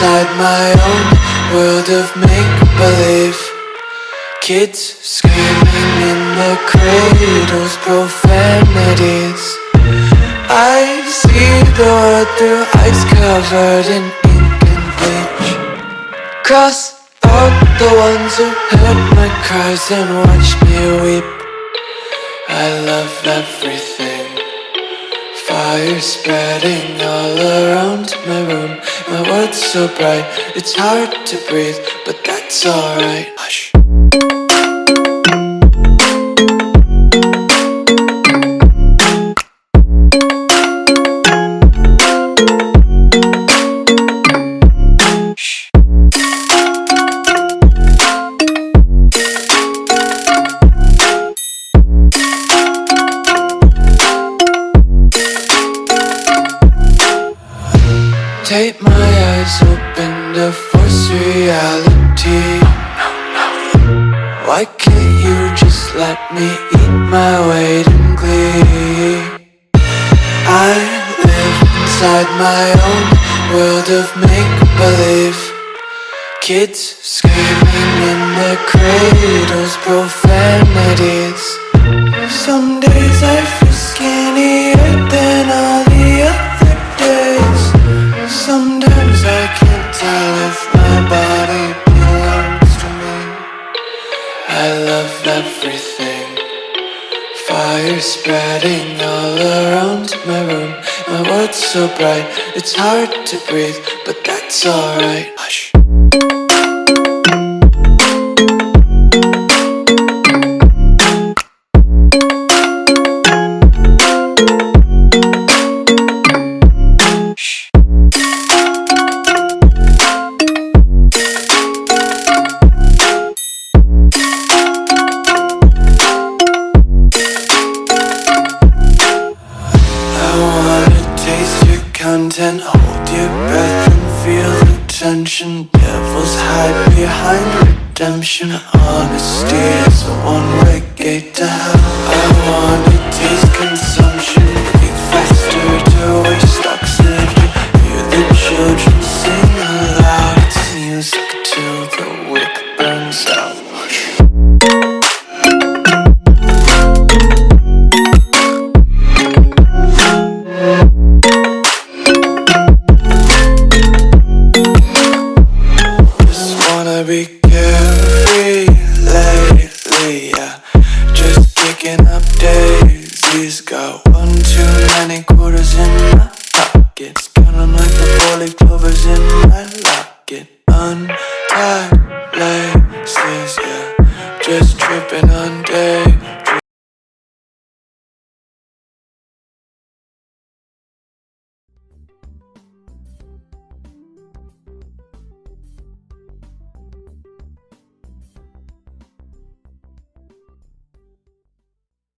inside my own world of make-believe. Kids screaming in the cradles, profanities. I see the world through ice covered in ink and bleach. Cross out the ones who heard my cries and watched me weep. I love everything. Fire spreading all around my room. My world's so bright, it's hard to breathe, but that's alright. Hush. Take my eyes open to force reality. Why can't you just let me eat my weight in glee? I live inside my own world of make-believe. Kids screaming in their cradles, profanities. Some days I feel skinnier than all the other days. Sometimes I can't tell if my body belongs to me. I love everything. Fire spreading all around my room. My world's so bright, it's hard to breathe, but that's alright. Hush. Content, hold your breath and feel the tension. Devils hide behind redemption. Honesty is a one-way gate to hell. I wanna taste consumption, breathe faster to waste oxygen. Hear the children sing aloud. It's music till the wick burns out. Be carefree lately, yeah. Just kicking up daisies. Got one too many quarters in my pockets. Counting like the 4-leaf clovers in my locket. Untied